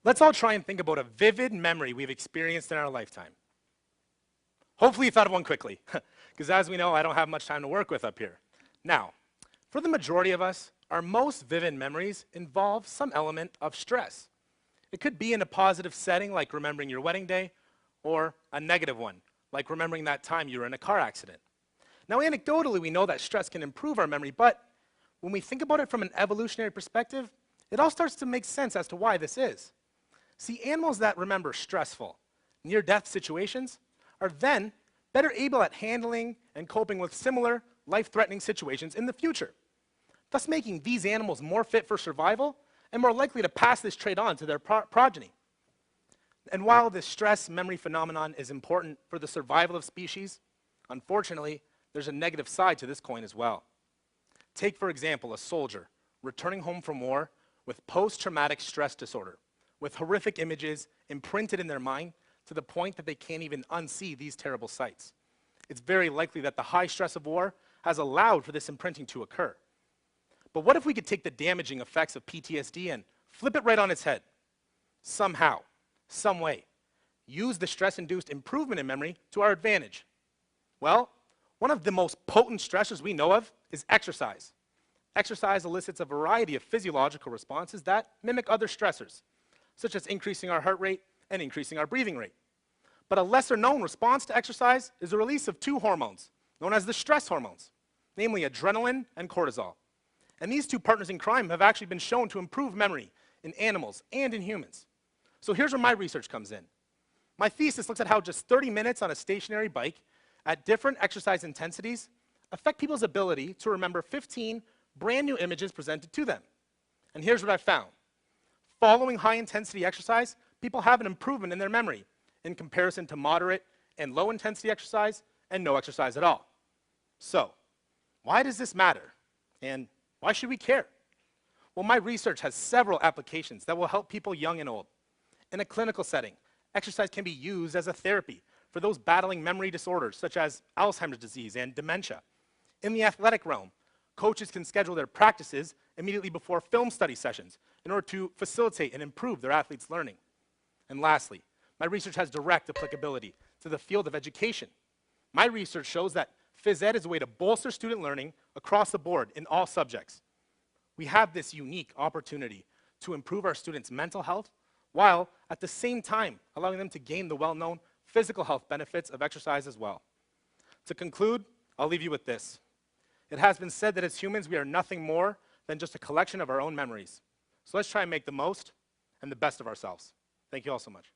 Let's all try and think about a vivid memory we've experienced in our lifetime. Hopefully you thought of one quickly, because as we know, I don't have much time to work with up here. Now, for the majority of us, our most vivid memories involve some element of stress. It could be in a positive setting, like remembering your wedding day, or a negative one, like remembering that time you were in a car accident. Now, anecdotally, we know that stress can improve our memory, but when we think about it from an evolutionary perspective, it all starts to make sense as to why this is. See, animals that remember stressful, near-death situations are then better able at handling and coping with similar life-threatening situations in the future, thus making these animals more fit for survival and more likely to pass this trait on to their progeny. And while this stress memory phenomenon is important for the survival of species, unfortunately, there's a negative side to this coin as well. Take, for example, a soldier returning home from war with post-traumatic stress disorder, with horrific images imprinted in their mind to the point that they can't even unsee these terrible sights. It's very likely that the high stress of war has allowed for this imprinting to occur. But what if we could take the damaging effects of PTSD and flip it right on its head? Somehow, some way, use the stress-induced improvement in memory to our advantage. Well, one of the most potent stressors we know of is exercise. Exercise elicits a variety of physiological responses that mimic other stressors, such as increasing our heart rate and increasing our breathing rate. But a lesser-known response to exercise is the release of two hormones, known as the stress hormones, namely adrenaline and cortisol. And these two partners in crime have actually been shown to improve memory in animals and in humans. So here's where my research comes in. My thesis looks at how just 30 minutes on a stationary bike at different exercise intensities affect people's ability to remember 15 brand new images presented to them. And here's what I found. Following high-intensity exercise, people have an improvement in their memory in comparison to moderate and low-intensity exercise and no exercise at all. So, why does this matter? And why should we care? Well, my research has several applications that will help people young and old. In a clinical setting, exercise can be used as a therapy for those battling memory disorders such as Alzheimer's disease and dementia. In the athletic realm, coaches can schedule their practices immediately before film study sessions in order to facilitate and improve their athletes' learning. And lastly, my research has direct applicability to the field of education. My research shows that phys ed is a way to bolster student learning across the board in all subjects. We have this unique opportunity to improve our students' mental health while at the same time allowing them to gain the well-known physical health benefits of exercise as well. To conclude, I'll leave you with this. It has been said that as humans, we are nothing more than just a collection of our own memories. So let's try and make the most and the best of ourselves. Thank you all so much.